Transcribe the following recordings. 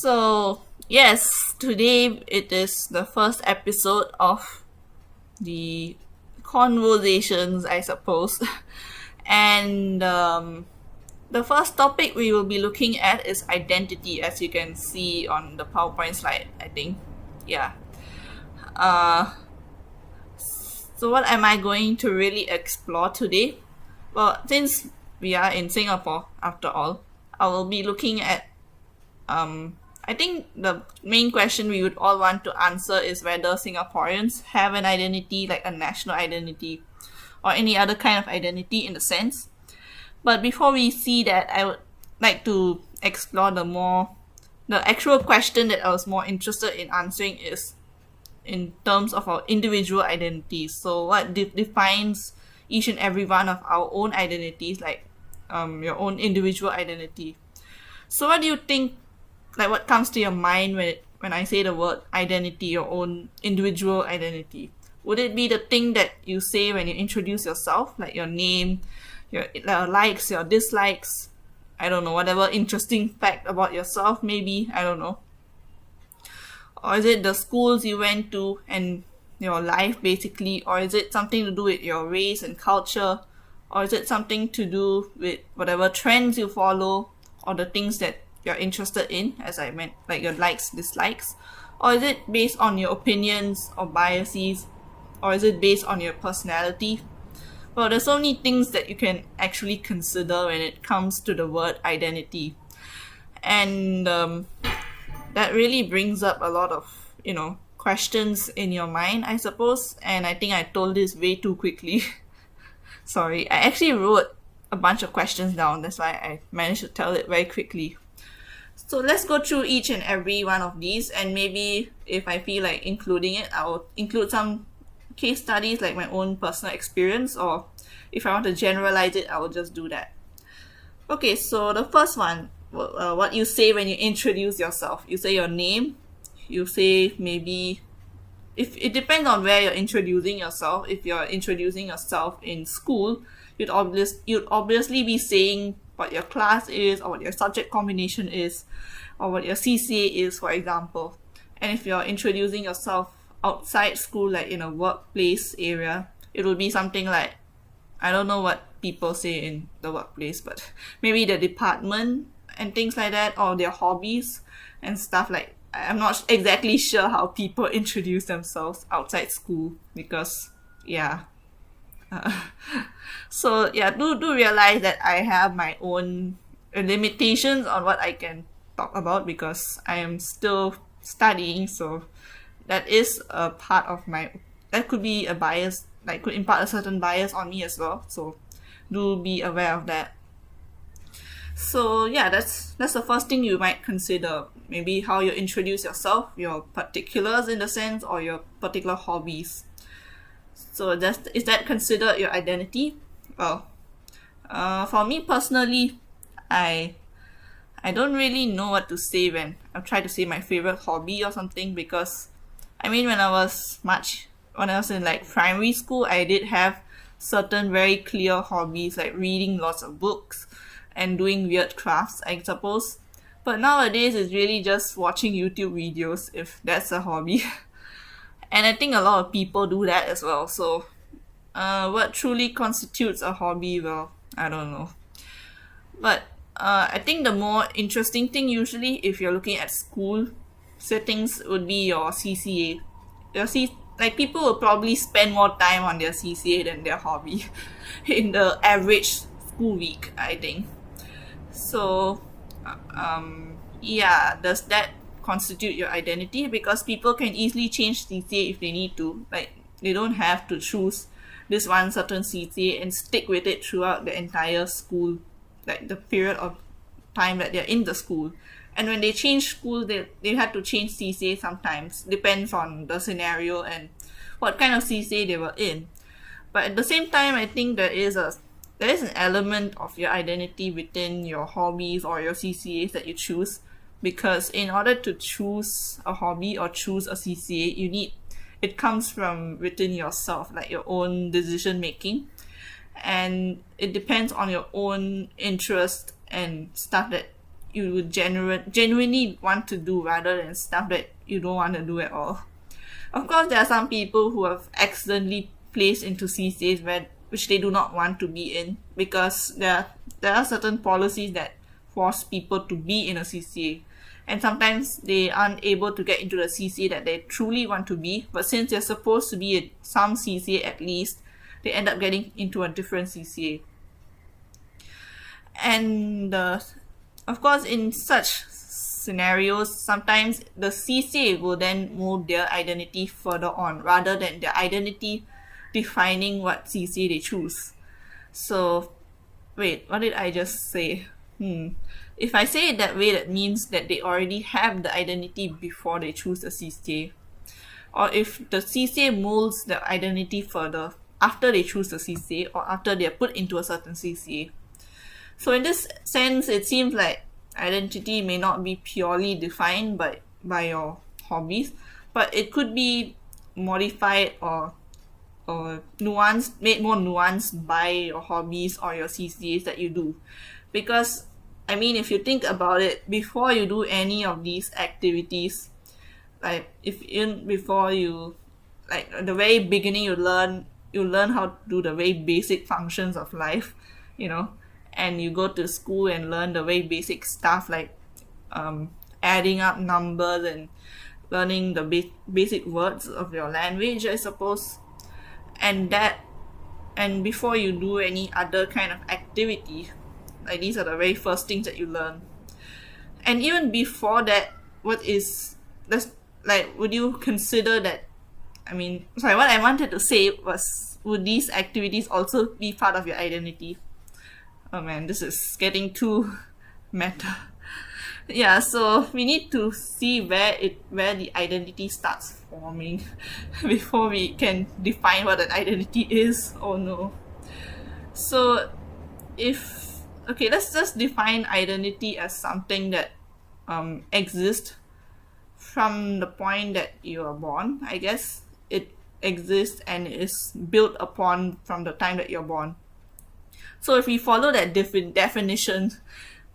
So, yes, today it is the first episode of the ConvOHsations, I suppose. and the first topic we will be looking at is identity, as you can see on the PowerPoint slide, I think. Yeah. Uh, so, what am I going to really explore today? Well, since we are in Singapore, after all, I will be looking at I think the main question we would all want to answer is whether Singaporeans have an identity, like a national identity, or any other kind of identity in a sense. But before we see that, I would like to explore the actual question that I was more interested in answering is in terms of our individual identities. So, what defines each and every one of our own identities, like your own individual identity? So, what do you think? Like, what comes to your mind when I say the word identity, your own individual identity? Would it be the thing that you say when you introduce yourself, like your name, your likes, your dislikes? I don't know, whatever interesting fact about yourself, maybe, I don't know. Or is it the schools you went to and your life basically? Or is it something to do with your race and culture? Or is it something to do with whatever trends you follow or the things that you're interested in, as I meant, like your likes, dislikes? Or is it based on your opinions or biases? Or is it based on your personality? Well, there's so many things that you can actually consider when it comes to the word identity. And that really brings up a lot of, questions in your mind, I suppose. And I think I told this way too quickly. Sorry, I actually wrote a bunch of questions down. That's why I managed to tell it very quickly. So let's go through each and every one of these, and maybe if I feel like including it, I will include some case studies, like my own personal experience, or if I want to generalize it, I will just do that. Okay, so the first one, what you say when you introduce yourself. You say your name, you say maybe, if it depends on where you're introducing yourself. If you're introducing yourself in school, you'd obviously be saying what your class is, or what your subject combination is, or what your CCA is, for example. And if you're introducing yourself outside school, like in a workplace area, it will be something like, I don't know what people say in the workplace, but maybe the department and things like that, or their hobbies and stuff. Like, I'm not exactly sure how people introduce themselves outside school, because yeah. So yeah, do realize that I have my own limitations on what I can talk about, because I am still studying. So that is a part of that could be a bias, like could impart a certain bias on me as well. So do be aware of that. So yeah, that's the first thing you might consider. Maybe how you introduce yourself, your particulars in the sense, or your particular hobbies. So is that considered your identity? Well, for me personally, I don't really know what to say when I try to say my favorite hobby or something, because I mean, when I was in like primary school, I did have certain very clear hobbies, like reading lots of books and doing weird crafts, I suppose. But nowadays, it's really just watching YouTube videos, if that's a hobby. And I think a lot of people do that as well. So, what truly constitutes a hobby? Well, I don't know. But I think the more interesting thing, usually, if you're looking at school settings, would be your CCA. Like, people will probably spend more time on their CCA than their hobby in the average school week, I think. So, yeah, does that constitute your identity? Because people can easily change CCA if they need to. Like, they don't have to choose this one certain CCA and stick with it throughout the entire school, like the period of time that they're in the school. And when they change school, they have to change CCA sometimes. Depends on the scenario and what kind of CCA they were in. But at the same time, I think there is an element of your identity within your hobbies or your CCAs that you choose. Because in order to choose a hobby or choose a CCA, it comes from within yourself, like your own decision making. And it depends on your own interest and stuff that you would genuinely want to do rather than stuff that you don't want to do at all. Of course, there are some people who have accidentally placed into CCAs which they do not want to be in, because there are certain policies that force people to be in a CCA, and sometimes they aren't able to get into the CCA that they truly want to be, but since they're supposed to be in some CCA at least, they end up getting into a different CCA. And of course, in such scenarios, sometimes the CCA will then mold their identity further on rather than their identity defining what CCA they choose. So, wait, what did I just say? If I say it that way, that means that they already have the identity before they choose the CCA. Or if the CCA molds their identity further after they choose the CCA or after they are put into a certain CCA. So in this sense, it seems like identity may not be purely defined by your hobbies, but it could be modified or nuanced, made more nuanced by your hobbies or your CCAs that you do. Because, I mean, if you think about it, before you do any of these activities, like before you, like at the very beginning, you learn how to do the very basic functions of life, and you go to school and learn the very basic stuff like adding up numbers and learning the basic words of your language, I suppose. And before you do any other kind of activity, like these are the very first things that you learn. And even before that, would you consider that, what I wanted to say was, would these activities also be part of your identity? Oh man, this is getting too meta. Yeah, so we need to see where the identity starts forming before we can define what an identity is. Oh no. So let's just define identity as something that exists from the point that you are born. I guess it exists and is built upon from the time that you're born. So if we follow that definition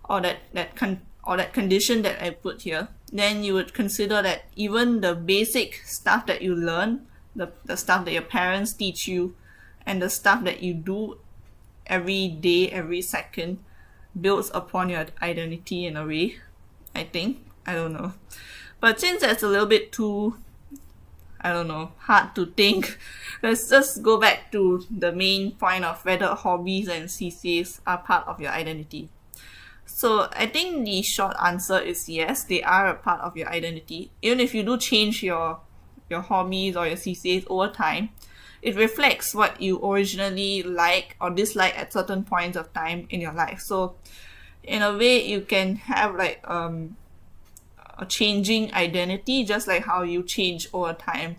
or that condition that I put here, then you would consider that even the basic stuff that you learn, the stuff that your parents teach you, and the stuff that you do every day, every second, builds upon your identity in a way, I think. I don't know. But since that's a little bit too, hard to think, let's just go back to the main point of whether hobbies and CCAs are part of your identity. So I think the short answer is yes, they are a part of your identity. Even if you do change your hobbies or your CCAs over time, it reflects what you originally like or dislike at certain points of time in your life. So in a way, you can have like a changing identity, just like how you change over time.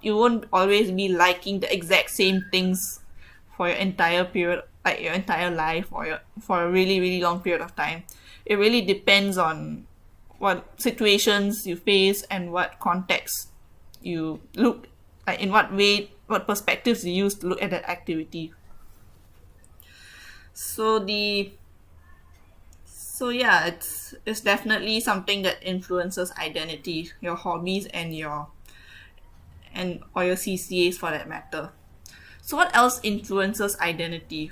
You won't always be liking the exact same things for your entire period, like your entire life, or for a really, really long period of time. It really depends on what situations you face and what context you look, like in what perspectives you use to look at that activity. So yeah, it's definitely something that influences identity, your hobbies or your CCAs for that matter. So what else influences identity?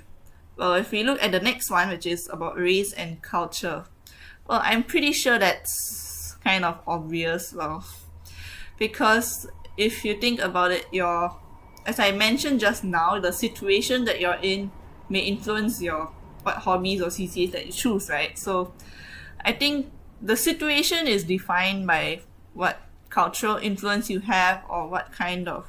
Well, if we look at the next one, which is about race and culture, well, I'm pretty sure that's kind of obvious, because if you think about it, as I mentioned just now, the situation that you're in may influence what hobbies or CCAs that you choose, right? So I think the situation is defined by what cultural influence you have or what kind of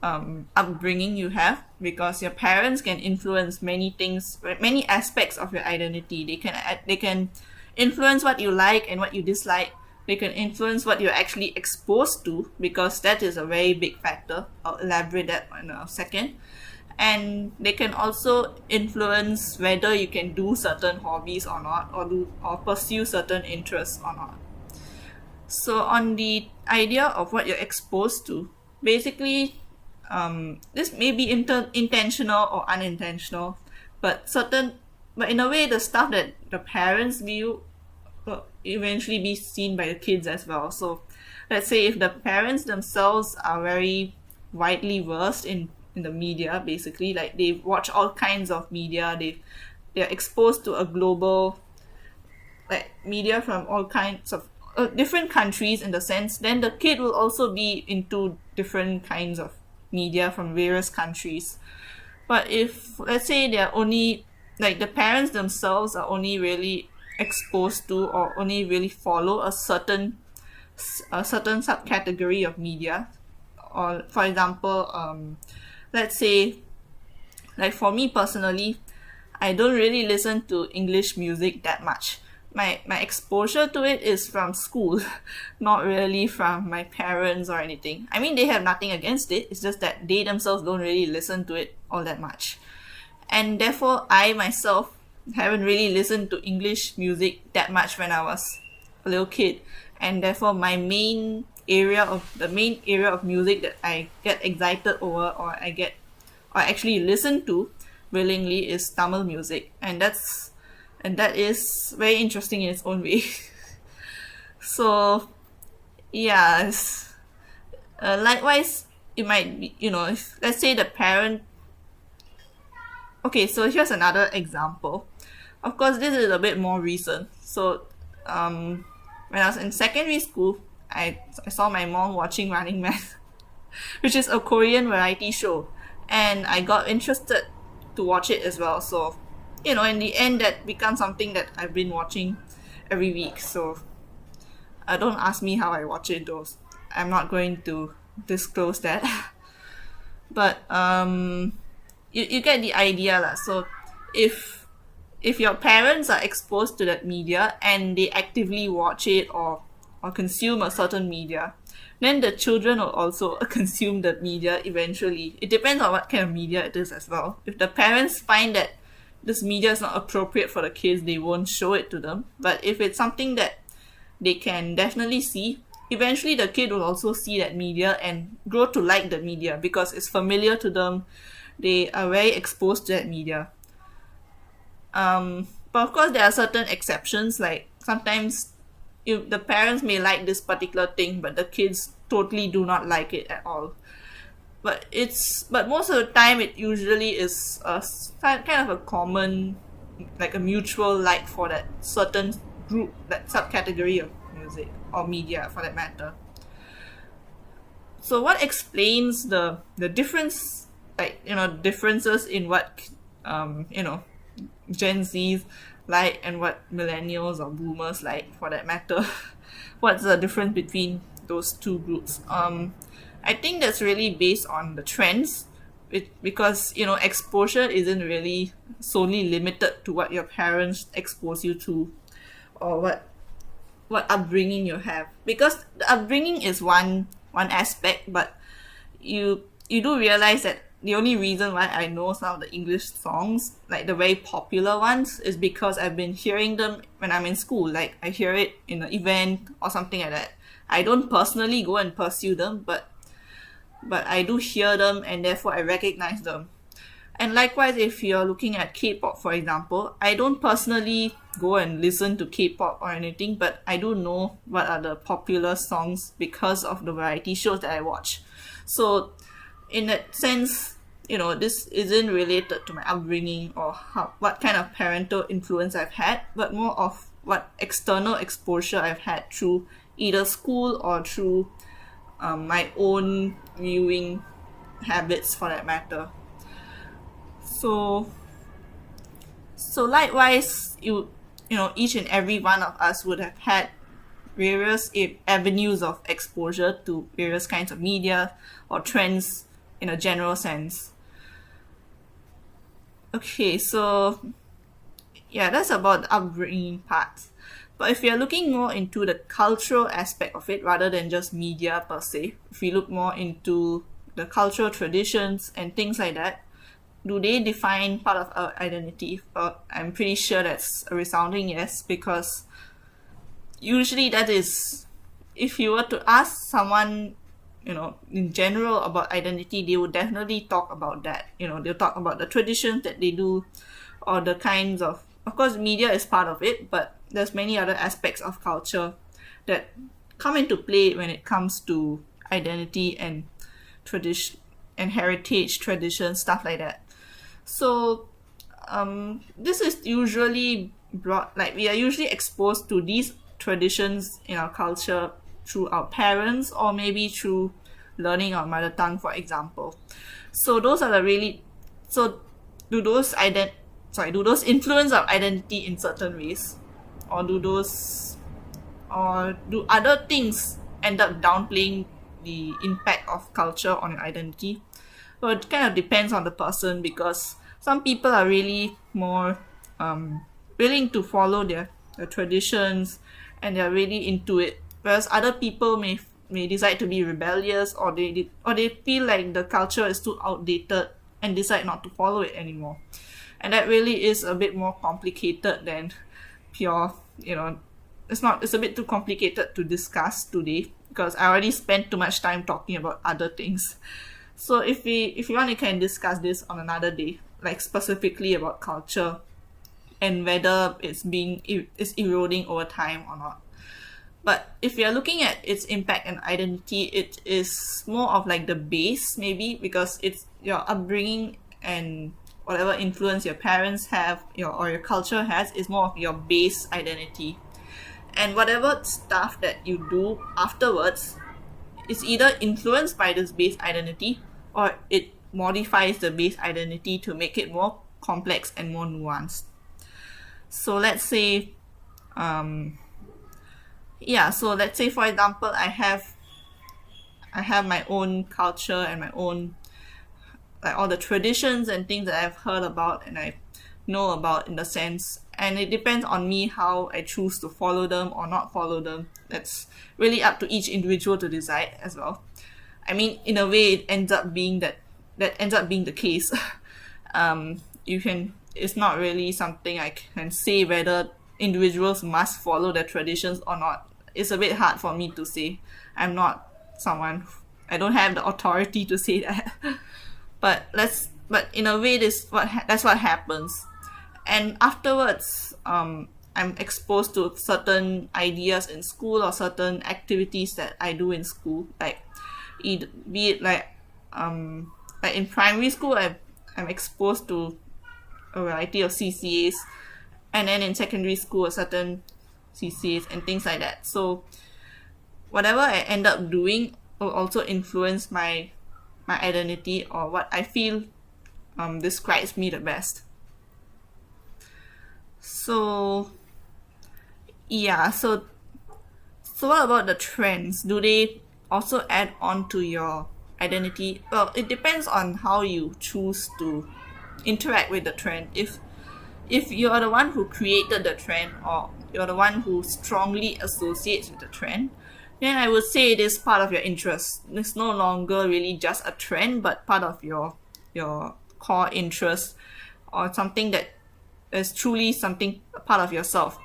upbringing you have, because your parents can influence many things, many aspects of your identity. They can influence what you like and what you dislike. They can influence what you're actually exposed to, because that is a very big factor. I'll elaborate that in a second. And they can also influence whether you can do certain hobbies or not, or pursue certain interests or not. So on the idea of what you're exposed to, basically, this may be intentional or unintentional, but in a way, the stuff that the parents view eventually be seen by the kids as well. So let's say if the parents themselves are very widely versed in the media, basically, like they watch all kinds of media, they're exposed to a global, like, media from all kinds of different countries in the sense, then the kid will also be into different kinds of media from various countries. But if, let's say, they're only, like, the parents themselves are only really exposed to or only really follow a certain subcategory of media, or for example, let's say, like, for me personally, I don't really listen to English music that much. My exposure to it is from school, not really from my parents or anything. I mean, they have nothing against it. It's just that they themselves don't really listen to it all that much. And therefore, I myself haven't really listened to English music that much when I was a little kid. And therefore, the main area of music that I get excited over, or actually listen to willingly, is Tamil music. And that is very interesting in its own way. So yes, likewise, it might be, if, let's say, the parent. Okay, so here's another example. Of course, this is a bit more recent. So when I was in secondary school, I saw my mom watching Running Man, which is a Korean variety show, and I got interested to watch it as well. So in the end, that becomes something that I've been watching every week. So don't ask me how I watch it, though. I'm not going to disclose that. But you get the idea lah. So if your parents are exposed to that media and they actively watch it or consume a certain media, then the children will also consume the media eventually. It depends on what kind of media it is as well. If the parents find that this media is not appropriate for the kids, they won't show it to them. But if it's something that they can definitely see, eventually the kid will also see that media and grow to like the media because it's familiar to them. They are very exposed to that media. But of course, there are certain exceptions. Like sometimes, the parents may like this particular thing, but the kids totally do not like it at all. But most of the time, it usually is kind of a common, like a mutual like for that certain group, that subcategory of music or media for that matter. So what explains the difference, like, differences in what Gen Zs like and what millennials or boomers like for that matter? What's the difference between those two groups? I think that's really based on the trends, because exposure isn't really solely limited to what your parents expose you to, or what upbringing you have, because the upbringing is one aspect, but you do realize that the only reason why I know some of the English songs, like the very popular ones, is because I've been hearing them when I'm in school. Like I hear it in an event or something like that. I don't personally go and pursue them, but I do hear them, and therefore I recognize them. And likewise, if you're looking at K-pop, for example, I don't personally go and listen to K-pop or anything, but I do know what are the popular songs because of the variety shows that I watch. So in that sense, this isn't related to my upbringing or what kind of parental influence I've had, but more of what external exposure I've had through either school or through my own viewing habits for that matter. So likewise, each and every one of us would have had various avenues of exposure to various kinds of media or trends in a general sense. Okay, so yeah, that's about the upbringing part. But if you're looking more into the cultural aspect of it rather than just media per se, if we look more into the cultural traditions and things like that, do they define part of our identity? I'm pretty sure that's a resounding yes, because usually that is, if you were to ask someone, in general about identity, they would definitely talk about that. They'll talk about the traditions that they do, or the kinds of course, media is part of it, but there's many other aspects of culture that come into play when it comes to identity and tradition and heritage, tradition, stuff like that. So this is usually brought, like, we are usually exposed to these traditions in our culture through our parents, or maybe through learning our mother tongue, for example. So those are the really, so do those do those influence our identity in certain ways, or do other things end up downplaying the impact of culture on your identity? Well, it kind of depends on the person, because some people are really more willing to follow their traditions, and they're really into it, whereas other people may decide to be rebellious, or they feel like the culture is too outdated and decide not to follow it anymore. And that really is a bit more complicated than pure, it's a bit too complicated to discuss today, because I already spent too much time talking about other things. So if you want, you can discuss this on another day, like specifically about culture and whether it's eroding over time or not. But if you're looking at its impact and identity, it is more of like the base, maybe, because it's your upbringing and whatever influence your parents have, or your culture has, is more of your base identity. And whatever stuff that you do afterwards is either influenced by this base identity, or it modifies the base identity to make it more complex and more nuanced. So let's say, for example, I have my own culture and my own, like, all the traditions and things that I've heard about and I know about, in the sense, and it depends on me how I choose to follow them or not follow them. That's really up to each individual to decide as well. I mean, in a way, it ends up being that ends up being the case. It's not really something I can say whether individuals must follow their traditions or not. It's a bit hard for me to say. I'm not someone, I don't have the authority to say that. but in a way, that's what happens. And afterwards, I'm exposed to certain ideas in school, or certain activities that I do in school, like, be it like in primary school, I'm exposed to a variety of CCAs, and then in secondary school, a certain CCAs and things like that. So whatever I end up doing will also influence my identity, or what I feel describes me the best. So what about the trends? Do they also add on to your identity? Well, it depends on how you choose to interact with the trend. If you are the one who created the trend, or you're the one who strongly associates with the trend, then I would say it is part of your interest. It's no longer really just a trend, but part of your core interest, or something that is truly something, a part of yourself.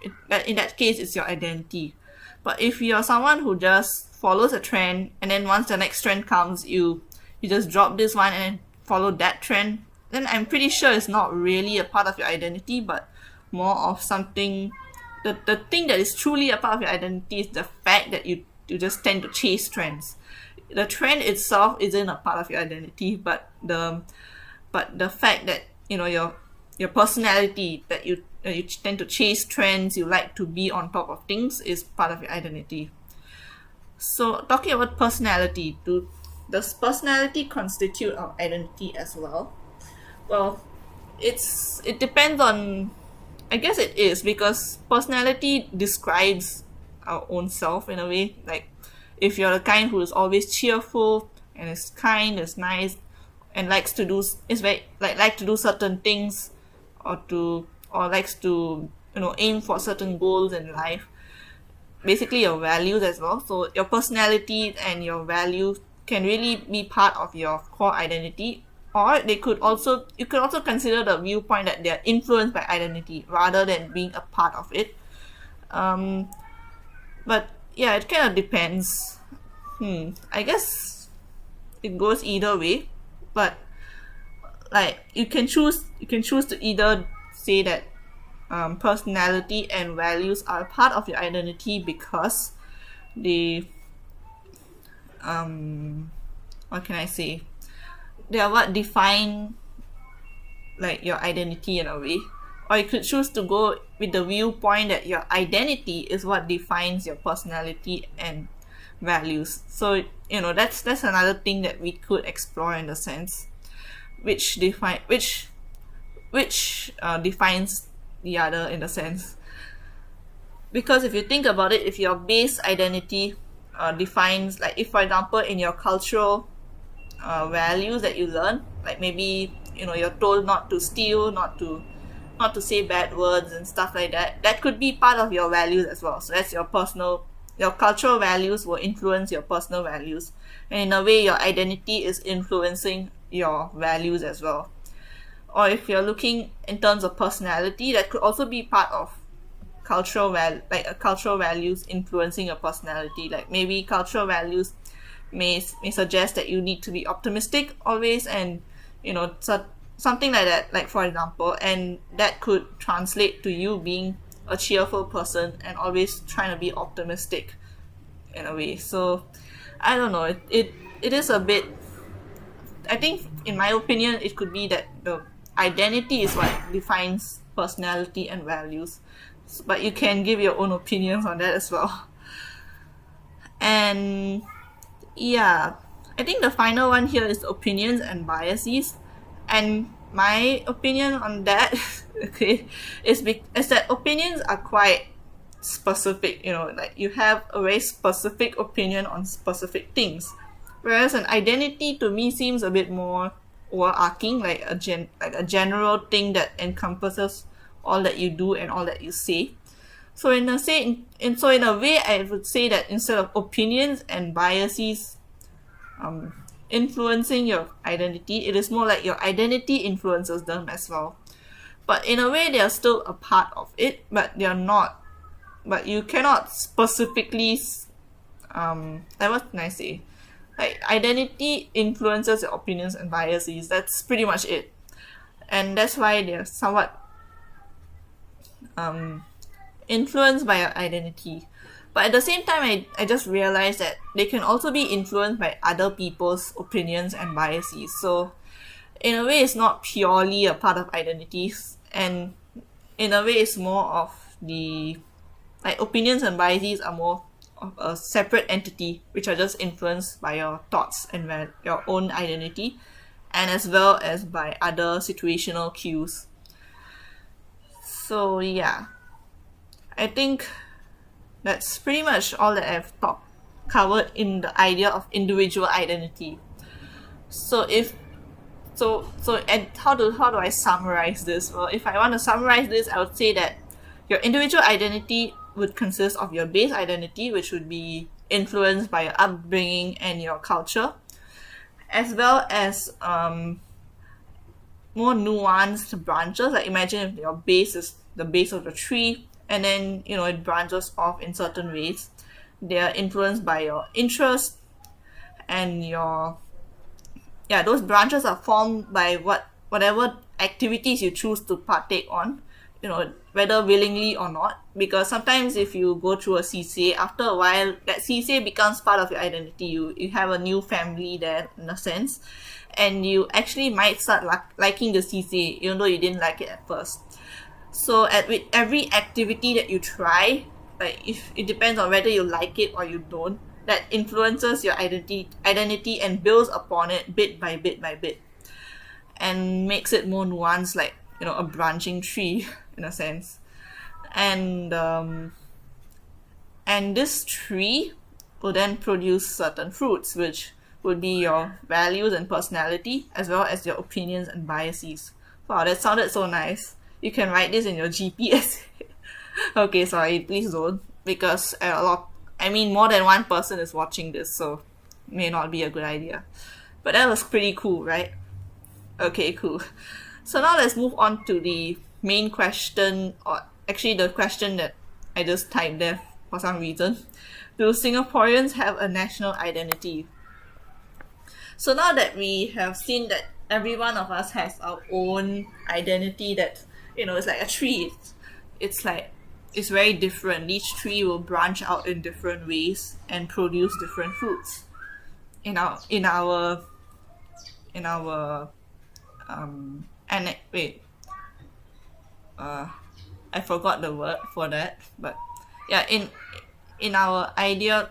In that case, it's your identity. But if you're someone who just follows a trend, and then once the next trend comes, you just drop this one and then follow that trend, then I'm pretty sure it's not really a part of your identity, but more of something. The thing that is truly a part of your identity is the fact that you just tend to chase trends. The trend itself isn't a part of your identity, but the fact that your personality, that you tend to chase trends, you like to be on top of things, is part of your identity. So talking about personality, does personality constitute our identity as well? Well, it depends on, I guess it is, because personality describes our own self in a way. Like, if you're the kind who is always cheerful and is kind, is nice, and likes to do like to do certain things, or likes to aim for certain goals in life, basically your values as well. So your personality and your values can really be part of your core identity, or you could also consider the viewpoint that they're influenced by identity rather than being a part of it. But yeah, it kind of depends. I guess it goes either way, but like you can choose to either say that personality and values are part of your identity because they what can I say? They are what define like your identity in a way. Or you could choose to go with the viewpoint that your identity is what defines your personality and values. So that's another thing that we could explore in a sense, which defines the other in a sense. Because if you think about it, if your base identity defines, like if for example in your cultural values that you learn, like maybe you're told not to steal, not to say bad words and stuff like that, that could be part of your values as well. So that's your cultural values will influence your personal values, and in a way your identity is influencing your values as well. Or if you're looking in terms of personality, that could also be part of cultural values influencing your personality. Like maybe cultural values may suggest that you need to be optimistic always, and something like that, like for example, and that could translate to you being a cheerful person and always trying to be optimistic in a way. So I don't know, it is a bit, I think in my opinion it could be that the identity is what defines personality and values, but you can give your own opinions on that as well. And yeah, I think the final one here is opinions and biases. And my opinion on that okay, is that opinions are quite specific. Like you have a very specific opinion on specific things, whereas an identity to me seems a bit more overarching, like a general thing that encompasses all that you do and all that you say. So in a way, I would say that instead of opinions and biases influencing your identity, it is more like your identity influences them as well. But in a way, they are still a part of it, but they are not. But you cannot specifically, like what can I say? Like identity influences your opinions and biases. That's pretty much it, and that's why they're somewhat influenced by your identity. But at the same time, I just realized that they can also be influenced by other people's opinions and biases. So in a way, it's not purely a part of identities, and in a way, it's more of the, like, opinions and biases are more of a separate entity, which are just influenced by your thoughts and your own identity, and as well as by other situational cues. So yeah, I think that's pretty much all that I've covered in the idea of individual identity. So and how do I summarize this? Well, if I want to summarize this, I would say that your individual identity would consist of your base identity, which would be influenced by your upbringing and your culture, as well as more nuanced branches. Like imagine if your base is the base of the tree, and then it branches off in certain ways. They are influenced by your interests, and those branches are formed by whatever activities you choose to partake on, whether willingly or not. Because sometimes if you go through a CCA, after a while that CCA becomes part of your identity. You have a new family there in a sense, and you actually might start liking the CCA even though you didn't like it at first. So with every activity that you try, like if it depends on whether you like it or you don't, that influences your identity and builds upon it bit by bit by bit, and makes it more nuanced, like a branching tree in a sense. And this tree will then produce certain fruits, which would be your values and personality, as well as your opinions and biases. Wow, that sounded so nice. You can write this in your GPS. Okay, sorry, please don't, because more than one person is watching this, so may not be a good idea. But that was pretty cool, right? Okay, cool. So now let's move on to the main question, or actually the question that I just typed there for some reason. Do Singaporeans have a national identity? So now that we have seen that every one of us has our own identity that, it's like a tree. it's very different. Each tree will branch out in different ways and produce different fruits. In our and wait, I forgot the word for that, but yeah, in our idea,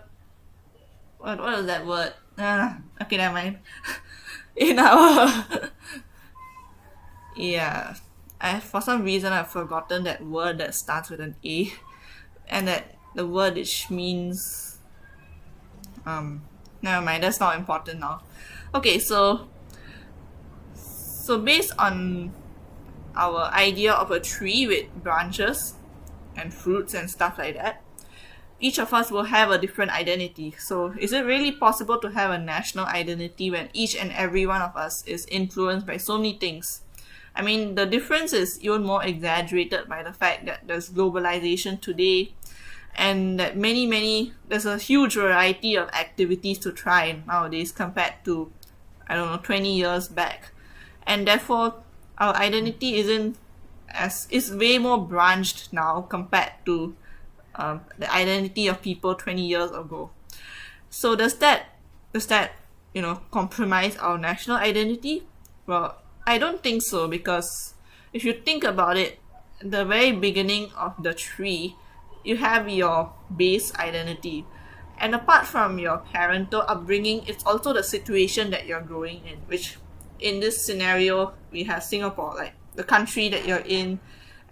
what is that word? Okay, never mind. In our yeah, I for some reason I've forgotten that word that starts with an A, and that the word which means never mind. That's not important now. Okay, so based on our idea of a tree with branches and fruits and stuff like that, each of us will have a different identity. So, is it really possible to have a national identity when each and every one of us is influenced by so many things? I mean, the difference is even more exaggerated by the fact that there's globalization today, and that there's a huge variety of activities to try nowadays compared to, I don't know, 20 years back. And therefore, our identity is way more branched now compared to the identity of people 20 years ago. So does that compromise our national identity? Well, I don't think so, because if you think about it, the very beginning of the tree, you have your base identity. And apart from your parental upbringing, it's also the situation that you're growing in, which in this scenario, we have Singapore, like the country that you're in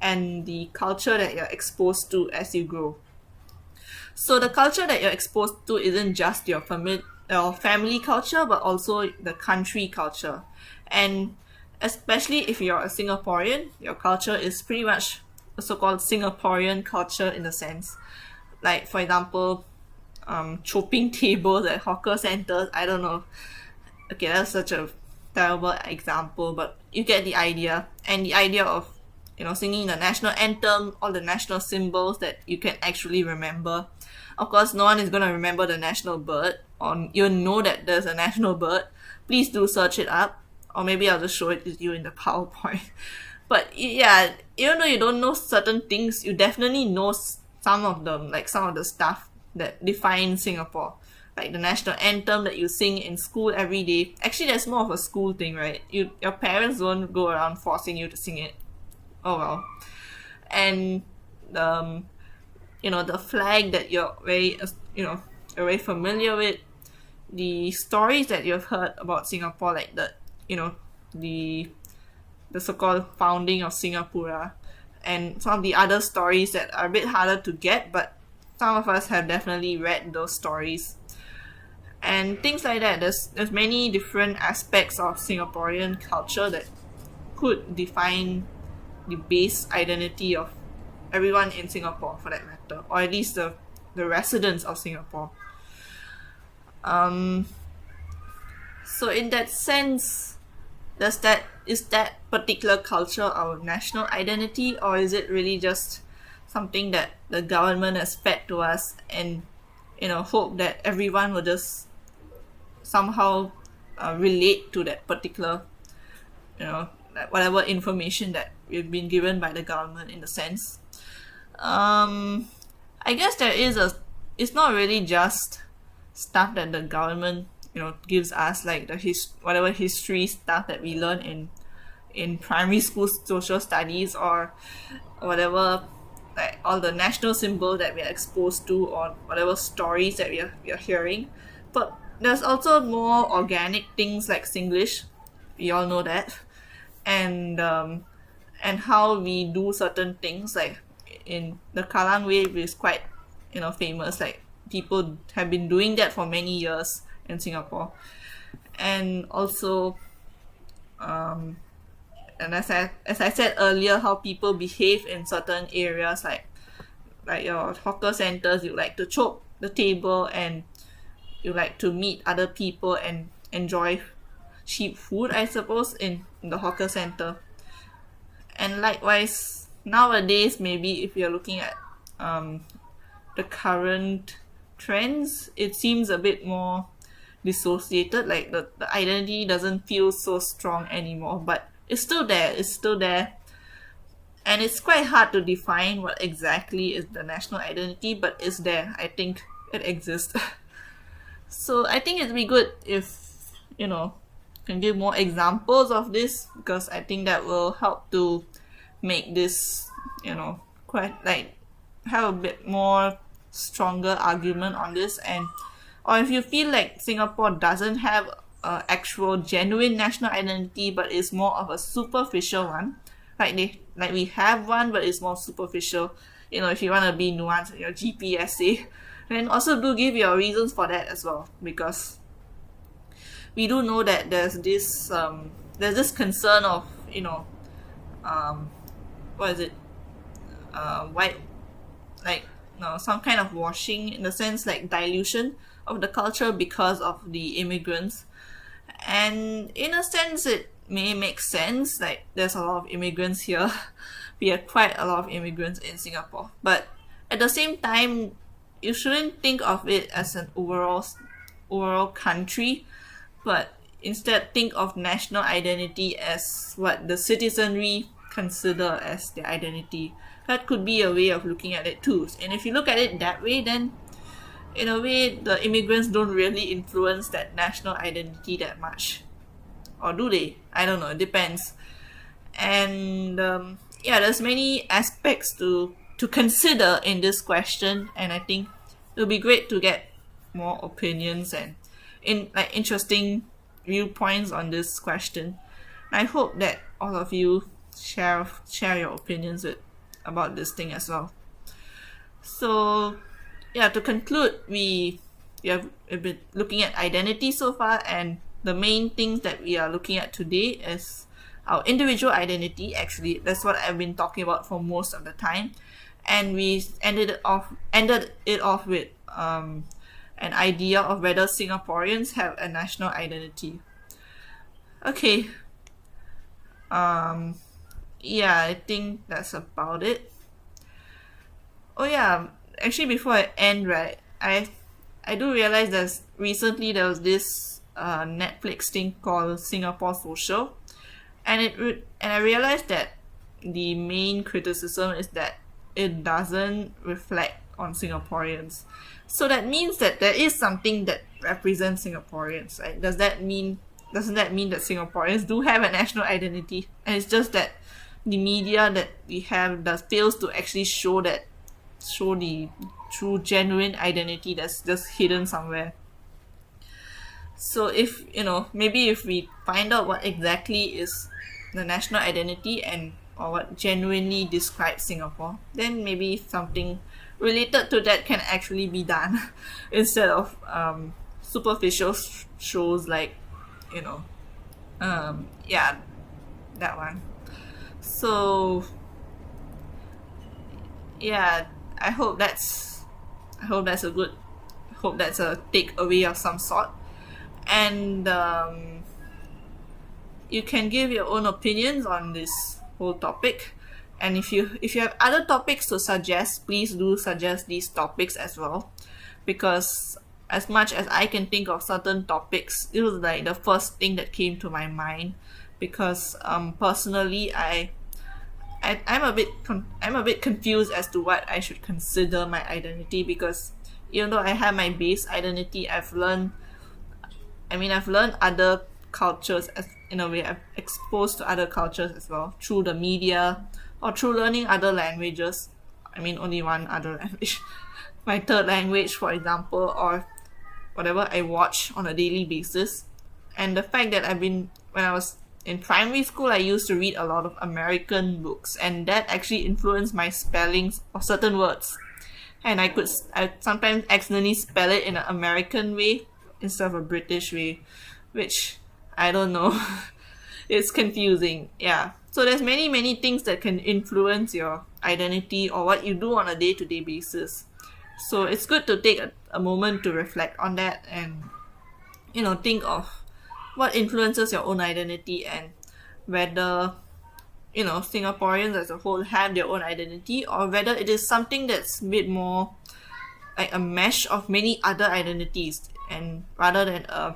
and the culture that you're exposed to as you grow. So the culture that you're exposed to isn't just your family culture, but also the country culture. And especially if you're a Singaporean, your culture is pretty much a so-called Singaporean culture in a sense. Like, for example, chopping tables at hawker centers. I don't know. Okay, that's such a terrible example, but you get the idea. And the idea of singing the national anthem, all the national symbols that you can actually remember. Of course, no one is going to remember the national bird, or even know that there's a national bird. Please do search it up, or maybe I'll just show it to you in the PowerPoint. But yeah, even though you don't know certain things, you definitely know some of them, like some of the stuff that define Singapore. Like the national anthem that you sing in school every day. Actually, that's more of a school thing, right? Your parents don't go around forcing you to sing it. Oh well. And the flag that you're very familiar with, the stories that you've heard about Singapore, like the so-called founding of Singapura, and some of the other stories that are a bit harder to get, but some of us have definitely read those stories. And things like that. There's many different aspects of Singaporean culture that could define the base identity of everyone in Singapore, for that matter, or at least the residents of Singapore. So in that sense, is that particular culture our national identity, or is it really just something that the government has fed to us, and hope that everyone will just somehow relate to that particular whatever information that we've been given by the government, in a sense. I guess it's not really just stuff that the government gives us, like whatever history stuff that we learn in primary school social studies, or whatever, like all the national symbols that we are exposed to, or whatever stories that we are hearing. But there's also more organic things like Singlish. We all know that. And how we do certain things, like in the Kallang Wave is quite famous. Like, people have been doing that for many years in Singapore. And also and as I said earlier, how people behave in certain areas, like your hawker centers. You like to chop the table, and you like to meet other people and enjoy cheap food, I suppose, in the hawker center. And likewise, nowadays, maybe if you're looking at the current trends, it seems a bit more dissociated. Like the identity doesn't feel so strong anymore, but it's still there. And it's quite hard to define what exactly is the national identity, but it's there. I think it exists. So I think it'd be good if, can give more examples of this, because I think that will help to make this, quite like have a bit more stronger argument on this. And or if you feel like Singapore doesn't have a actual genuine national identity but is more of a superficial one, like we have one but it's more superficial, if you want to be nuanced in your GP essay, then also do give your reasons for that as well, because we do know that there's this concern of what is it white, like no, some kind of washing, in the sense like dilution of the culture because of the immigrants. And in a sense it may make sense, like there's a lot of immigrants here. We have quite a lot of immigrants in Singapore, but at the same time you shouldn't think of it as an overall country, but instead think of national identity as what the citizenry consider as their identity. That could be a way of looking at it too. And if you look at it that way, then in a way the immigrants don't really influence that national identity that much. Or do they? I don't know, it depends. And there's many aspects to consider in this question, and I think it would be great to get more opinions and interesting viewpoints on this question. I hope that all of you share your opinions about this thing as well. So to conclude, we have been looking at identity so far, and the main things that we are looking at today is our individual identity. Actually, that's what I've been talking about for most of the time, and we ended it off with an idea of whether Singaporeans have a national identity. Okay. I think that's about it. Oh yeah, actually before I end, right, I do realize recently there was this Netflix thing called Singapore Social, and I realized that the main criticism is that it doesn't reflect on Singaporeans. So that means that there is something that represents Singaporeans, right? Doesn't that mean that Singaporeans do have a national identity? And it's just that the media that we have fails to actually show the true genuine identity that's just hidden somewhere. So if maybe if we find out what exactly is the national identity or what genuinely describes Singapore, then maybe something related to that can actually be done instead of superficial shows like that one. So I hope that's a takeaway of some sort. And you can give your own opinions on this whole topic, and if you have other topics to suggest, please do suggest these topics as well, because as much as I can think of certain topics, it was like the first thing that came to my mind, because personally I'm a bit confused as to what I should consider my identity, because even though I have my base identity, I've learned other cultures, in a way I've exposed to other cultures as well through the media or through learning other languages. Only one other language, my third language, for example, or whatever I watch on a daily basis. And the fact that when I was in primary school, I used to read a lot of American books, and that actually influenced my spellings of certain words. And I sometimes accidentally spell it in an American way instead of a British way, which I don't know. It's confusing. Yeah. So there's many things that can influence your identity or what you do on a day-to-day basis. So it's good to take a moment to reflect on that and think of what influences your own identity, and whether Singaporeans as a whole have their own identity, or whether it is something that's a bit more like a mesh of many other identities, and rather than a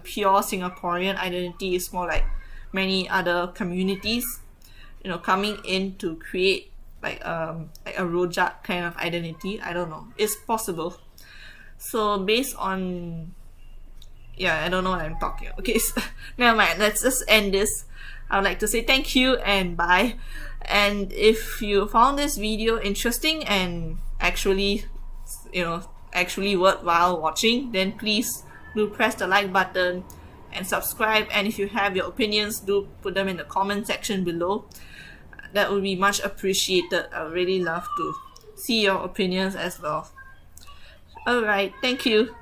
pure Singaporean identity, is more like many other communities. coming in to create like a rojak kind of identity. I don't know. It's possible. So based on, yeah, I don't know what I'm talking. Okay, so, never mind. Let's just end this. I would like to say thank you and bye. And if you found this video interesting and actually, actually worthwhile watching, then please do press the like button and subscribe. And if you have your opinions, do put them in the comment section below. That would be much appreciated. I would really love to see your opinions as well. Alright, thank you.